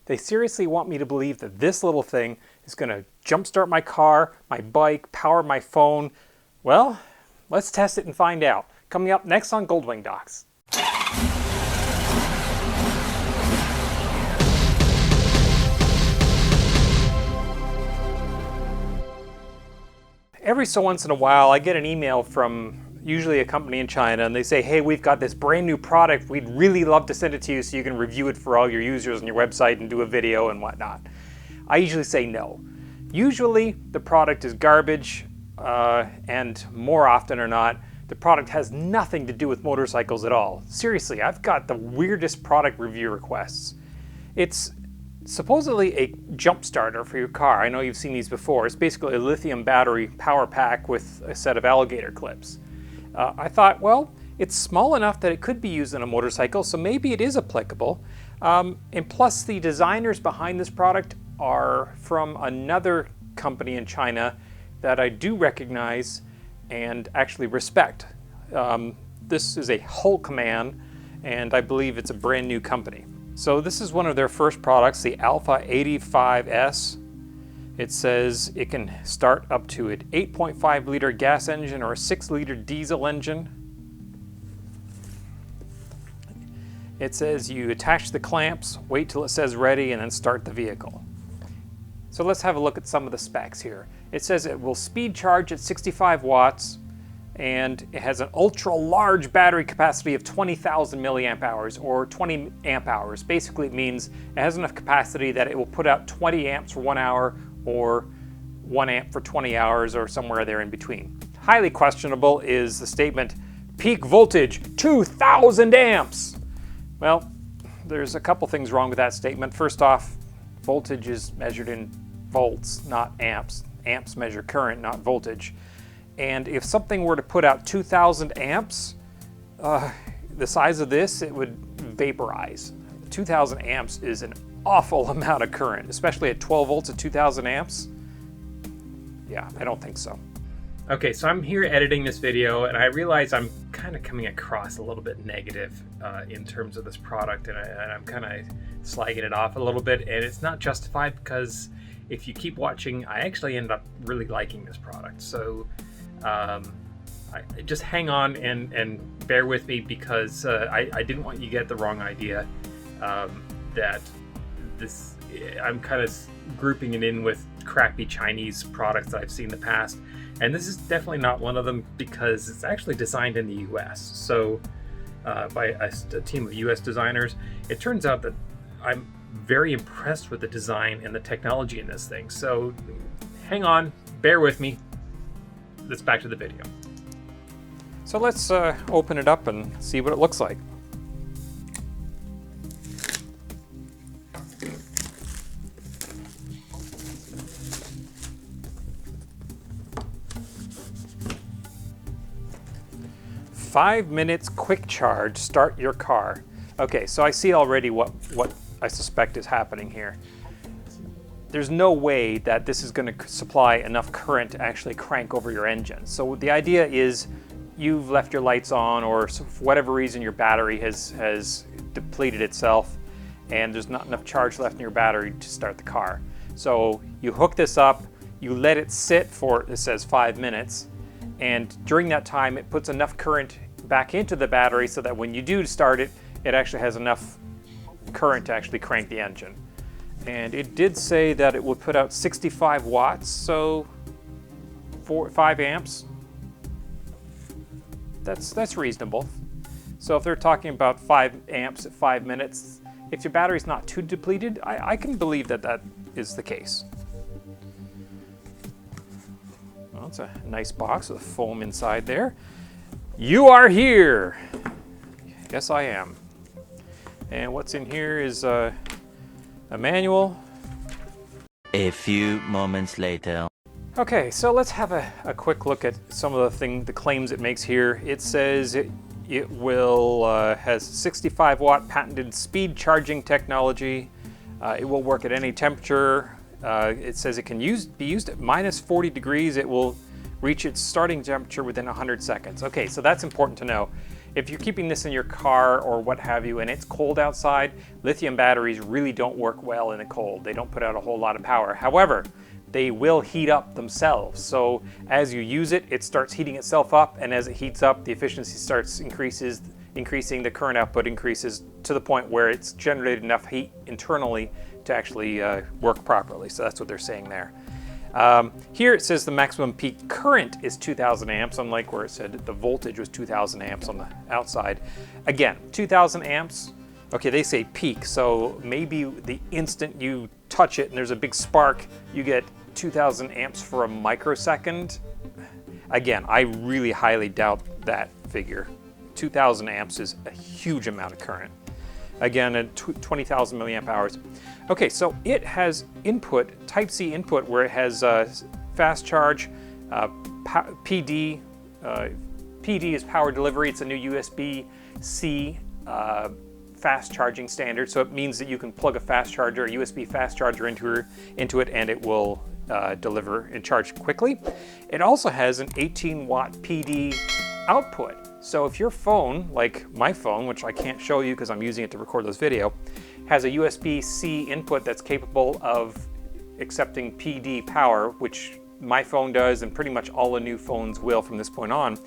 They seriously want me to believe that this little thing is going to jumpstart my car, my bike, power my phone. Well, let's test it and find out. Coming up next on Goldwing Docs. Every so once in a while, I get an email from usually a company in China, and they say, hey, we've got this brand new product. We'd really love to send it to you so you can review it for all your users on your website and do a video and whatnot. I usually say no. Usually, the product is garbage, and more often or not, the product has nothing to do with motorcycles at all. Seriously, I've got the weirdest product review requests. It's supposedly a jump starter for your car. I know you've seen these before. It's basically a lithium battery power pack with a set of alligator clips. I thought, well, it's small enough that it could be used on a motorcycle, so maybe it is applicable. And plus, the designers behind this product are from another company in China that I do recognize and actually respect. This is a Hulkman, and I believe it's a brand new company. So this is one of their first products, the A85S. It says it can start up to an 8.5 liter gas engine or a 6 liter diesel engine. It says you attach the clamps, wait till it says ready, and then start the vehicle. So let's have a look at some of the specs here. It says it will speed charge at 65 watts, and it has an ultra large battery capacity of 20,000 milliamp hours or 20 amp hours. Basically, it means it has enough capacity that it will put out 20 amps for 1 hour or 1 amp for 20 hours or somewhere there in between. Highly questionable is the statement, peak voltage 2,000 amps. Well, there's a couple things wrong with that statement. First off, voltage is measured in volts, not amps. Amps measure current, not voltage. And if something were to put out 2,000 amps, the size of this, it would vaporize. 2,000 amps is an awful amount of current, especially at 12 volts at 2,000 amps. Yeah, I don't think so. Okay, so I'm here editing this video, and I realize I'm kind of coming across a little bit negative in terms of this product, and I'm kind of slagging it off a little bit, and it's not justified because if you keep watching, I actually ended up really liking this product. So just hang on and bear with me because I didn't want you to get the wrong idea that this, I'm kind of grouping it in with crappy Chinese products that I've seen in the past. And this is definitely not one of them because it's actually designed in the US. So by a team of US designers. It turns out that I'm very impressed with the design and the technology in this thing. So hang on, bear with me. Let's back to the video. So let's open it up and see what it looks like. "5 minutes quick charge, start your car." Okay, so I see already what I suspect is happening here. There's no way that this is going to supply enough current to actually crank over your engine. So the idea is you've left your lights on, or for whatever reason your battery has depleted itself and there's not enough charge left in your battery to start the car. So you hook this up, you let it sit for, it says 5 minutes, and during that time it puts enough current back into the battery so that when you do start it, it actually has enough current to actually crank the engine. And it did say that it would put out 65 watts, so 5 amps. That's reasonable. So if they're talking about 5 amps at 5 minutes, if your battery's not too depleted, I can believe that that is the case. Well, it's a nice box with foam inside there. You are here! Yes, I am. And what's in here is a manual. A few moments later. Okay, so let's have a quick look at some of the claims it makes here. It says it will has 65 watt patented speed charging technology. It will work at any temperature. It says it can be used at minus 40 degrees. It will reach its starting temperature within 100 seconds. Okay, so that's important to know. if you're keeping this in your car or what have you and it's cold outside, lithium batteries really don't work well in the cold. They don't put out a whole lot of power. However, they will heat up themselves. So as you use it, it starts heating itself up, and as it heats up, the efficiency starts increasing, the current output increases to the point where it's generated enough heat internally to actually work properly. So that's what they're saying there. Here it says the maximum peak current is 2000 amps, unlike where it said the voltage was 2000 amps on the outside. Again, 2000 amps, okay, they say peak, so maybe the instant you touch it and there's a big spark, you get 2000 amps for a microsecond. Again, I really highly doubt that figure. 2000 amps is a huge amount of current. Again, at 20,000 milliamp hours. Okay, so it has input, Type-C input, where it has fast charge, PD. PD is power delivery. It's a new USB-C fast charging standard. So it means that you can plug a fast charger, a USB fast charger into it, and it will deliver and charge quickly. It also has an 18-watt PD output. So if your phone, like my phone, which I can't show you because I'm using it to record this video, has a USB-C input that's capable of accepting PD power, which my phone does and pretty much all the new phones will from this point on,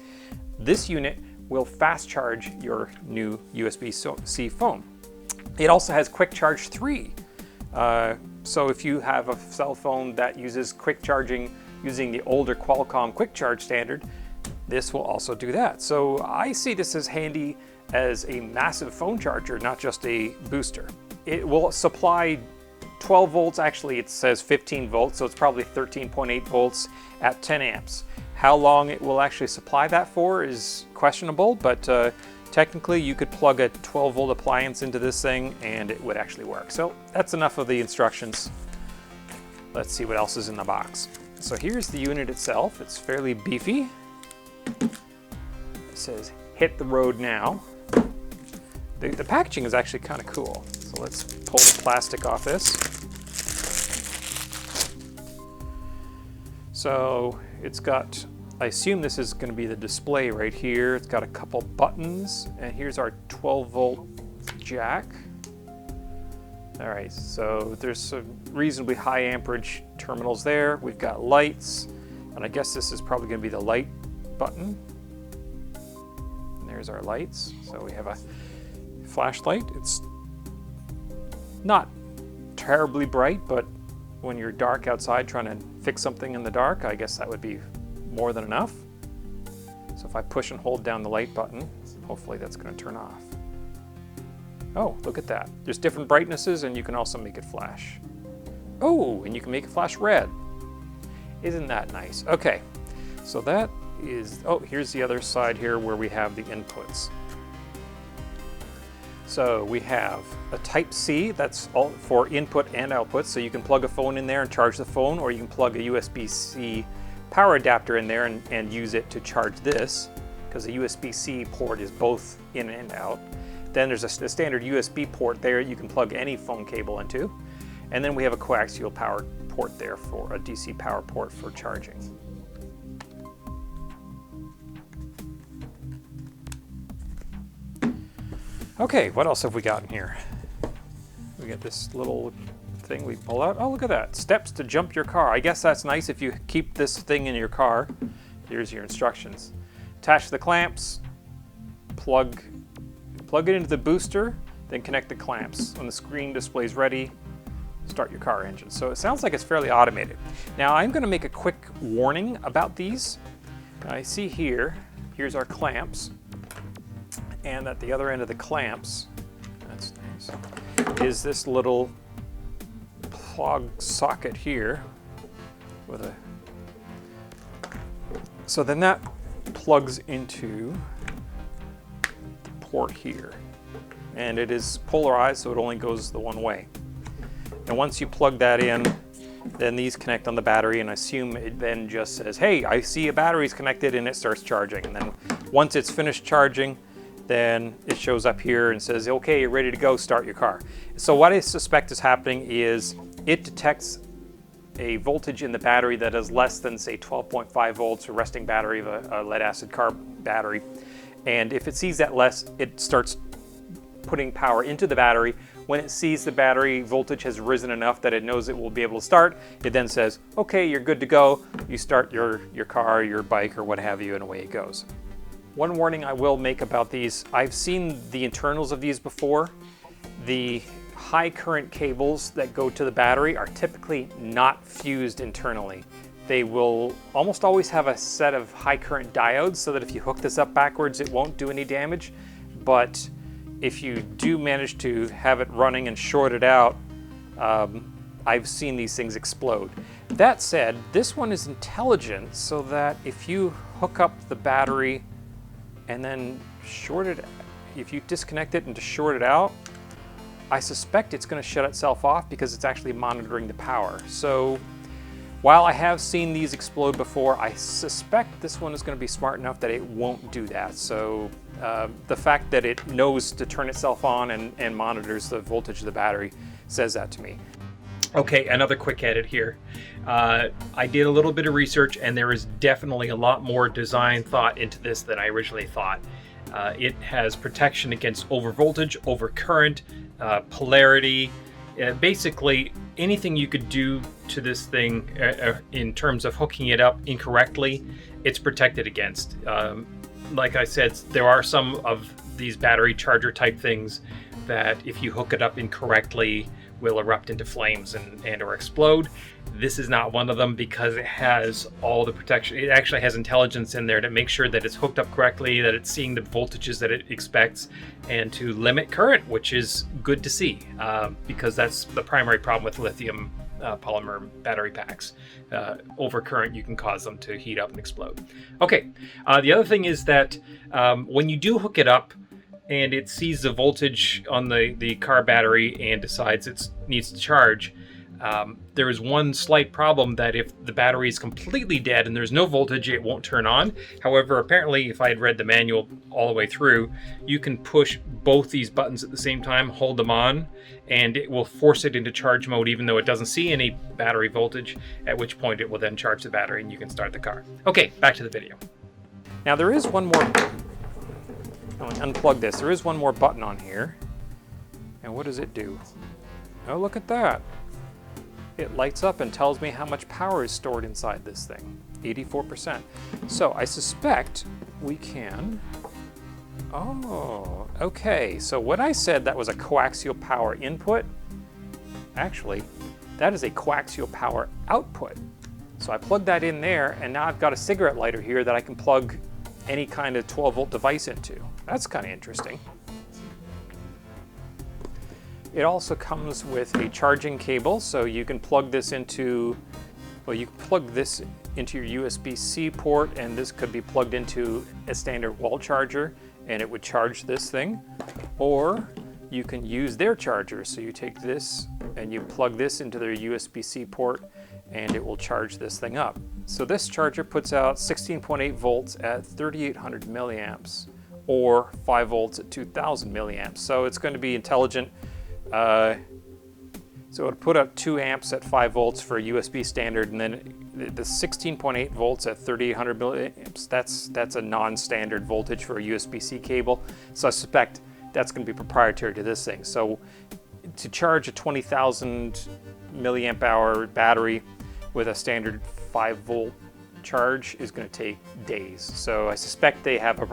this unit will fast charge your new USB-C phone. It also has Quick Charge 3. So if you have a cell phone that uses quick charging using the older Qualcomm Quick Charge standard, this will also do that. So I see this as handy as a massive phone charger, not just a booster. It will supply 12 volts, actually it says 15 volts, so it's probably 13.8 volts at 10 amps. How long it will actually supply that for is questionable, but technically you could plug a 12 volt appliance into this thing and it would actually work. So that's enough of the instructions. Let's see what else is in the box. So here's the unit itself. It's fairly beefy. It says, hit the road now. The packaging is actually kind of cool. So let's pull the plastic off this. So it's got, I assume this is going to be the display right here. It's got a couple buttons, and here's our 12 volt jack. All right, so there's some reasonably high amperage terminals there. We've got lights, and I guess this is probably going to be the light button. And there's our lights. So we have a flashlight. It's not terribly bright, but when you're dark outside trying to fix something in the dark, I guess that would be more than enough. So if I push and hold down the light button, hopefully that's going to turn off. Oh, look at that. There's different brightnesses and you can also make it flash. Oh, and you can make it flash red. Isn't that nice? Okay, so that is, oh, here's the other side here where we have the inputs. So we have a Type-C, that's all for input and output, so you can plug a phone in there and charge the phone, or you can plug a USB-C power adapter in there and use it to charge this, because the USB-C port is both in and out. Then there's a standard USB port there you can plug any phone cable into. And then we have a coaxial power port there for a DC power port for charging. Okay, what else have we got in here? We got this little thing we pull out. Oh, look at that. Steps to jump your car. I guess that's nice if you keep this thing in your car. Here's your instructions. Attach the clamps, plug it into the booster, then connect the clamps. When the screen displays ready, start your car engine. So it sounds like it's fairly automated. Now I'm going to make a quick warning about these. I see here's our clamps, and at the other end of the clamps, that's nice, is this little plug socket here with a, so then that plugs into the port here, and it is polarized, so it only goes the one way. And once you plug that in, then these connect on the battery, and I assume it then just says, hey, I see a battery's connected, and it starts charging. And then once it's finished charging, then it shows up here and says, okay, you're ready to go, start your car. So what I suspect is happening is it detects a voltage in the battery that is less than, say, 12.5 volts, a resting battery of a lead acid car battery. And if it sees that less, it starts putting power into the battery. When it sees the battery voltage has risen enough that it knows it will be able to start, it then says, okay, you're good to go. You start your car, your bike, or what have you, and away it goes. One warning I will make about these, I've seen the internals of these before. The high current cables that go to the battery are typically not fused internally. They will almost always have a set of high current diodes so that if you hook this up backwards, it won't do any damage. But if you do manage to have it running and short it out, I've seen these things explode. That said, this one is intelligent so that if you hook up the battery and then short it, if you disconnect it and to short it out, I suspect it's going to shut itself off because it's actually monitoring the power. So while I have seen these explode before, I suspect this one is going to be smart enough that it won't do that. So the fact that it knows to turn itself on and monitors the voltage of the battery says that to me. Okay, another quick edit here. I did a little bit of research, and there is definitely a lot more design thought into this than I originally thought. It has protection against overvoltage, overcurrent, polarity, basically anything you could do to this thing in terms of hooking it up incorrectly, it's protected against. Like I said, there are some of these battery charger type things that if you hook it up incorrectly will erupt into flames and or explode. This is not one of them because it has all the protection. It actually has intelligence in there to make sure that it's hooked up correctly, that it's seeing the voltages that it expects, and to limit current, which is good to see because that's the primary problem with lithium polymer battery packs. Overcurrent, you can cause them to heat up and explode. Okay, the other thing is that when you do hook it up, and it sees the voltage on the car battery and decides it needs to charge, there is one slight problem that if the battery is completely dead and there's no voltage, it won't turn on. However, apparently, if I had read the manual all the way through, you can push both these buttons at the same time, hold them on, and it will force it into charge mode even though it doesn't see any battery voltage, at which point it will then charge the battery and you can start the car. Okay, back to the video. Now there is one more... unplug this. There is one more button on here. And what does it do? Oh, look at that. It lights up and tells me how much power is stored inside this thing. 84%. So I suspect we can... Oh, okay. So when I said that was a coaxial power input, actually, that is a coaxial power output. So I plugged that in there, and now I've got a cigarette lighter here that I can plug any kind of 12-volt device into. That's kind of interesting. It also comes with a charging cable, so you can plug this into, well, you can plug this into your USB-C port, and this could be plugged into a standard wall charger, and it would charge this thing. Or you can use their charger, so you take this and you plug this into their USB-C port, and it will charge this thing up. So this charger puts out 16.8 volts at 3,800 milliamps, or 5 volts at 2,000 milliamps. So it's going to be intelligent. So it'll put up 2 amps at 5 volts for a USB standard, and then the 16.8 volts at 3,800 milliamps, that's a non-standard voltage for a USB-C cable. So I suspect that's going to be proprietary to this thing. So to charge a 20,000 milliamp hour battery with a standard 5 volt charge is going to take days. So I suspect they have a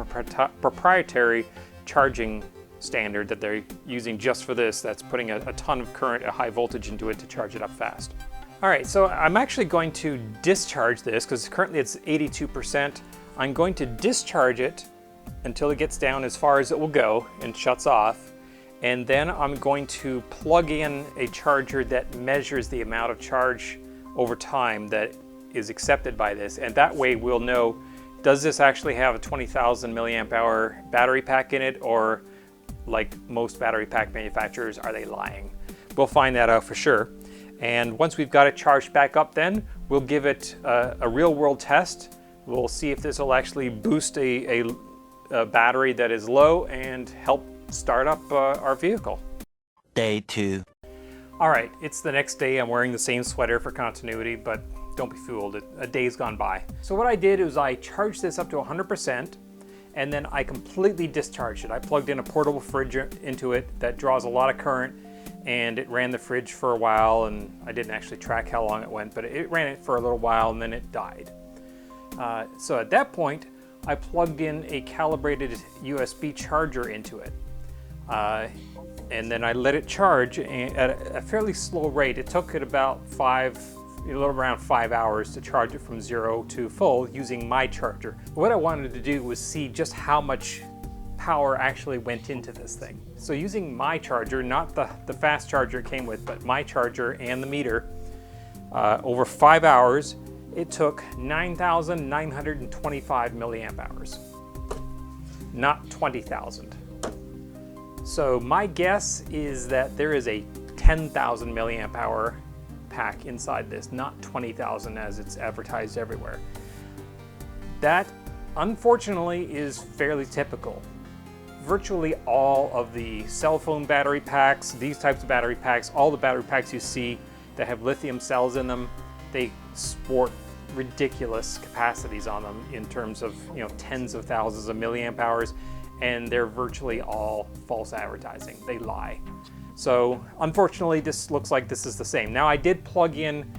proprietary charging standard that they're using just for this, that's putting a ton of current at high voltage into it to charge it up fast. All right, so I'm actually going to discharge this because currently it's 82%. I'm going to discharge it until it gets down as far as it will go and shuts off. And then I'm going to plug in a charger that measures the amount of charge over time that is accepted by this. And that way we'll know, does this actually have a 20,000 milliamp hour battery pack in it, or like most battery pack manufacturers, are they lying? We'll find that out for sure. And once we've got it charged back up, then we'll give it a real world test. We'll see if this will actually boost a battery that is low and help start up our vehicle. Day 2. All right, it's the next day. I'm wearing the same sweater for continuity, but don't be fooled, a day's gone by. So what I did is I charged this up to 100%, and then I completely discharged it. I plugged in a portable fridge into it that draws a lot of current, and it ran the fridge for a while, and I didn't actually track how long it went, but it ran it for a little while and then it died. So at that point, I plugged in a calibrated USB charger into it. And then I let it charge at a fairly slow rate. It took it about a little around 5 hours to charge it from 0 to full using my charger. What I wanted to do was see just how much power actually went into this thing. So using my charger, not the fast charger it came with, but my charger and the meter, over 5 hours, it took 9,925 milliamp hours, not 20,000. So my guess is that there is a 10,000 milliamp hour pack inside this, not 20,000 as it's advertised everywhere. That, unfortunately, is fairly typical. Virtually all of the cell phone battery packs, these types of battery packs, all the battery packs you see that have lithium cells in them, they sport ridiculous capacities on them in terms of, tens of thousands of milliamp hours, and they're virtually all false advertising. They lie. So unfortunately, this looks like this is the same. Now, I did plug in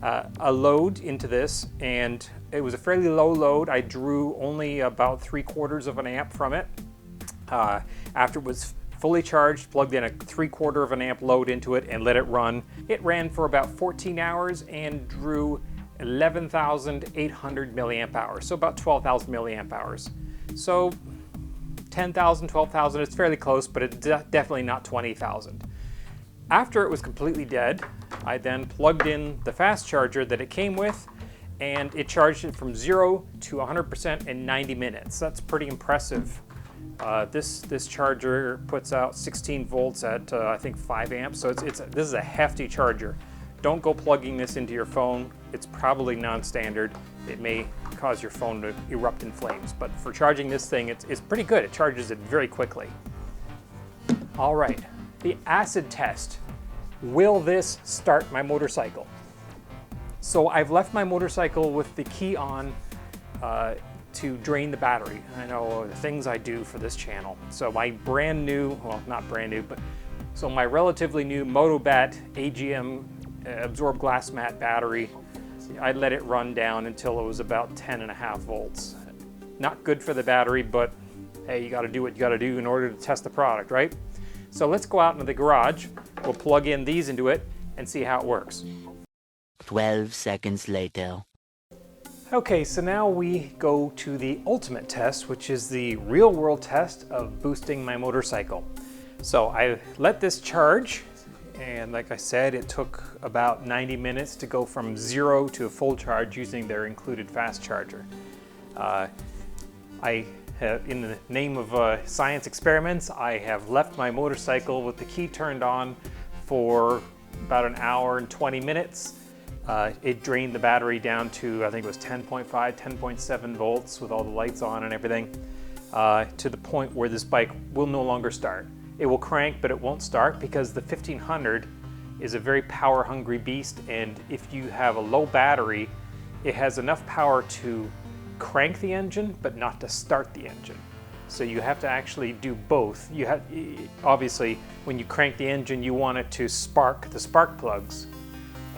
a load into this, and it was a fairly low load. I drew only about 3/4 of an amp from it. After it was fully charged, plugged in a 3/4 of an amp load into it and let it run. It ran for about 14 hours and drew 11,800 milliamp hours, so about 12,000 milliamp hours. So 10,000, 12,000, it's fairly close, but it's definitely not 20,000. After it was completely dead, I then plugged in the fast charger that it came with, and it charged it from 0 to 100% in 90 minutes. That's pretty impressive. This charger puts out 16 volts at I think 5 amps, so this is a hefty charger. Don't go plugging this into your phone. It's probably non-standard. It may cause your phone to erupt in flames, but for charging this thing, it's pretty good. It charges it very quickly. All right, the acid test. Will this start my motorcycle? So I've left my motorcycle with the key on to drain the battery. I know the things I do for this channel. So my brand new, well, not brand new, but so my relatively new Motobat AGM absorbed glass mat battery, I let it run down until it was about 10.5 volts. Not good for the battery, but hey, you gotta do what you gotta do in order to test the product, right? So let's go out into the garage, we'll plug in these into it and see how it works. 12 seconds later. Okay, so now we go to the ultimate test, which is the real world test of boosting my motorcycle. So I let this charge, and like I said, it took about 90 minutes to go from 0 to a full charge using their included fast charger. In the name of science experiments, I have left my motorcycle with the key turned on for about an hour and 20 minutes. It drained the battery down to, I think it was 10.5, 10.7 volts with all the lights on and everything, to the point where this bike will no longer start. It will crank, but it won't start because the 1500 is a very power hungry beast, and if you have a low battery, it has enough power to crank the engine, but not to start the engine. So you have to actually do both. Obviously, when you crank the engine, you want it to spark the spark plugs.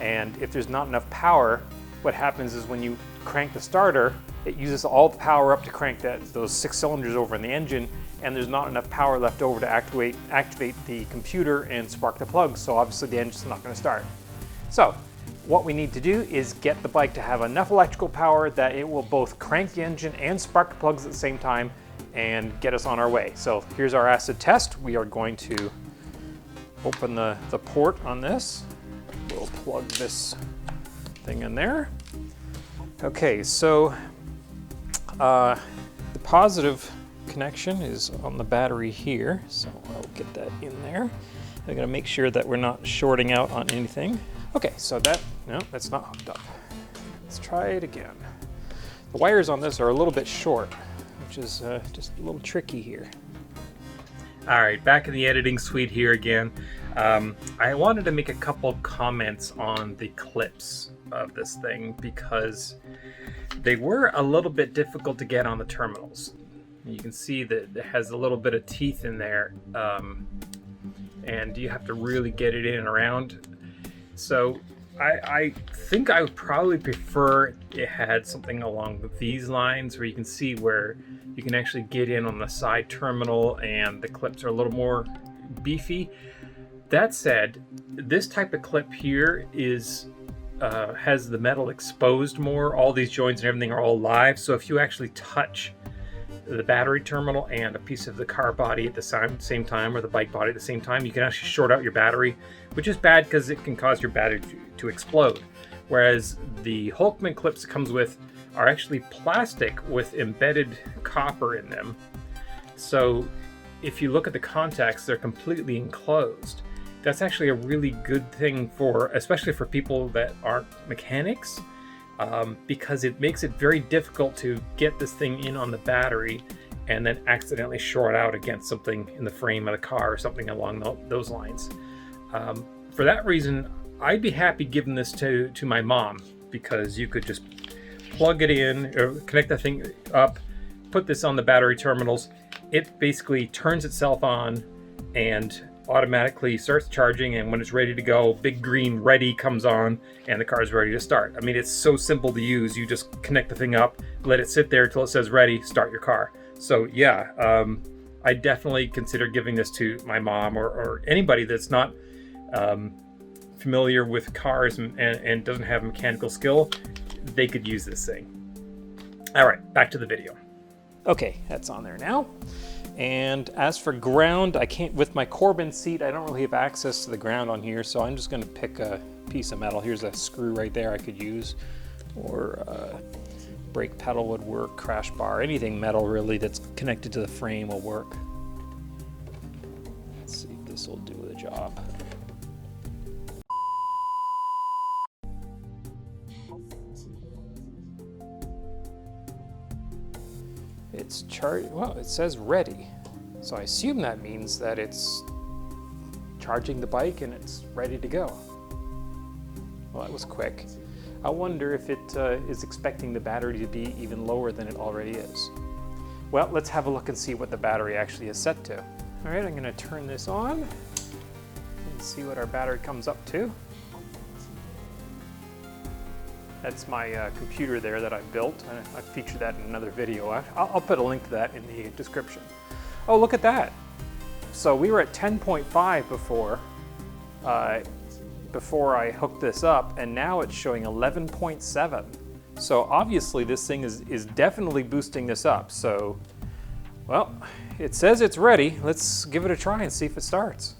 And if there's not enough power, what happens is when you crank the starter, it uses all the power up to crank those 6 cylinders over in the engine, and there's not enough power left over to activate the computer and spark the plugs, so obviously the engine's not going to start. So what we need to do is get the bike to have enough electrical power that it will both crank the engine and spark the plugs at the same time and get us on our way. So here's our acid test. We are going to open the port on this. We'll plug this thing in there. Okay, so the positive connection is on the battery here, so I'll get that in there. I'm gonna make sure that we're not shorting out on anything. Okay, so that's not hooked up. Let's try it again. The wires on this are a little bit short, which is just a little tricky here. All right, back in the editing suite here again. I wanted to make a couple comments on the clips of this thing because they were a little bit difficult to get on the terminals. You can see that it has a little bit of teeth in there, and you have to really get it in and around. So I think I would probably prefer it had something along these lines where you can see where you can actually get in on the side terminal and the clips are a little more beefy. That said, this type of clip here is has the metal exposed more. All these joints and everything are all live, so if you actually touch the battery terminal and a piece of the car body at the same time, or the bike body at the same time, you can actually short out your battery, which is bad because it can cause your battery to explode. Whereas the Hulkman clips it comes with are actually plastic with embedded copper in them. So if you look at the contacts, they're completely enclosed. That's actually a really good thing for, especially for people that aren't mechanics, because it makes it very difficult to get this thing in on the battery and then accidentally short out against something in the frame of the car or something along those lines. For that reason, I'd be happy giving this to my mom, because you could just plug it in or connect the thing up, put this on the battery terminals. It basically turns itself on and automatically starts charging, and when it's ready to go, big green ready comes on and the car is ready to start. I mean, it's so simple to use. You just connect the thing up, let it sit there till it says ready, start your car. So yeah, I definitely consider giving this to my mom or anybody that's not familiar with cars and doesn't have mechanical skill. They could use this thing. All right, back to the video. Okay, that's on there now. And as for ground, I can't, with my Corbin seat, I don't really have access to the ground on here, so I'm just gonna pick a piece of metal. Here's a screw right there I could use, or brake pedal would work, crash bar, anything metal really that's connected to the frame will work. Let's see if this will do the job. It's well, it says ready. So I assume that means that it's charging the bike and it's ready to go. Well, that was quick. I wonder if it is expecting the battery to be even lower than it already is. Well, let's have a look and see what the battery actually is set to. All right, I'm gonna turn this on and see what our battery comes up to. That's my computer there that I built. I featured that in another video. I'll put a link to that in the description. Oh, look at that. So we were at 10.5 before I hooked this up, and now it's showing 11.7. So obviously this thing is definitely boosting this up. So, well, it says it's ready. Let's give it a try and see if it starts.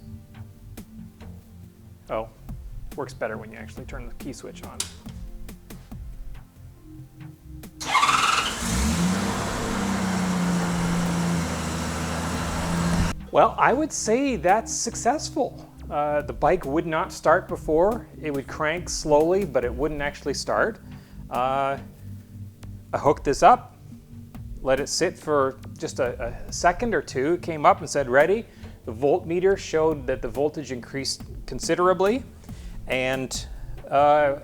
Oh, works better when you actually turn the key switch on. Well, I would say that's successful. The bike would not start before. It would crank slowly, but it wouldn't actually start. I hooked this up, let it sit for just a second or two. It came up and said ready. The voltmeter showed that the voltage increased considerably, and as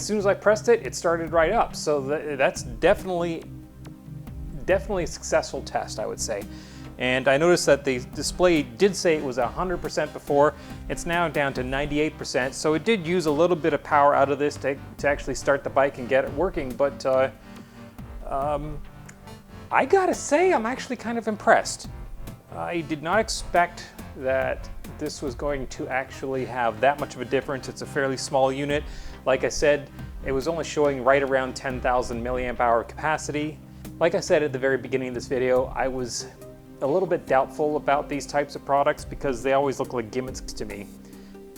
soon as I pressed it, it started right up. So that's definitely a successful test, I would say. And I noticed that the display did say it was 100% before. It's now down to 98%. So it did use a little bit of power out of this to actually start the bike and get it working. But I gotta say, I'm actually kind of impressed. I did not expect that this was going to actually have that much of a difference. It's a fairly small unit. Like I said, it was only showing right around 10,000 milliamp hour capacity. Like I said at the very beginning of this video, I was a little bit doubtful about these types of products because they always look like gimmicks to me.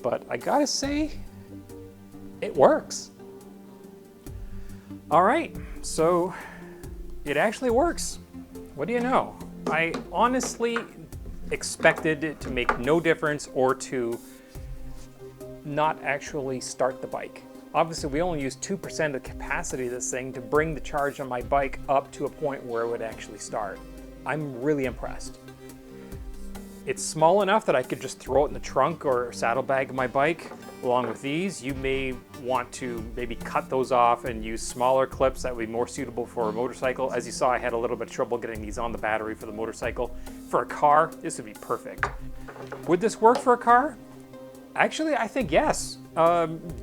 But I gotta say, it works. All right, so it actually works. What do you know? I honestly expected it to make no difference or to not actually start the bike. Obviously, we only used 2% of the capacity of this thing to bring the charge on my bike up to a point where it would actually start. I'm really impressed. It's small enough that I could just throw it in the trunk or saddlebag of my bike. Along with these, you may want to maybe cut those off and use smaller clips that would be more suitable for a motorcycle. As you saw, I had a little bit of trouble getting these on the battery for the motorcycle. For a car, this would be perfect. Would this work for a car? Actually, I think yes.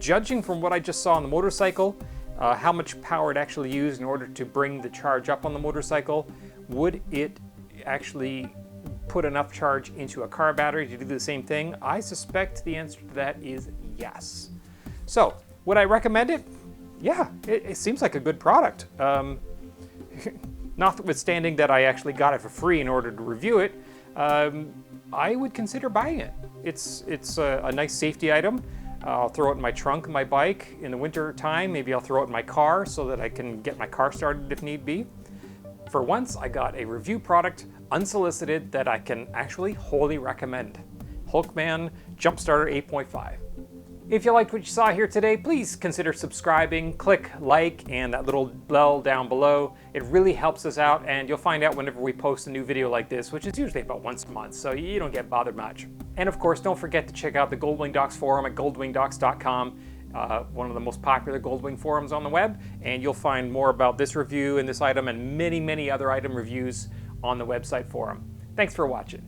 Judging from what I just saw on the motorcycle, how much power it actually used in order to bring the charge up on the motorcycle, would it actually put enough charge into a car battery to do the same thing? I suspect the answer to that is yes. So, would I recommend it? Yeah, it seems like a good product. Notwithstanding that I actually got it for free in order to review it, I would consider buying it. It's a nice safety item. I'll throw it in my trunk of my bike in the winter time. Maybe I'll throw it in my car so that I can get my car started if need be. For once, I got a review product unsolicited that I can actually wholly recommend. Hulkman Jumpstarter 8.5. If you liked what you saw here today, please consider subscribing, click like and that little bell down below. It really helps us out, and you'll find out whenever we post a new video like this, which is usually about once a month, so you don't get bothered much. And of course, don't forget to check out the Goldwing Docs forum at goldwingdocs.com, one of the most popular Goldwing forums on the web, and you'll find more about this review and this item and many, many other item reviews on the website forum. Thanks for watching.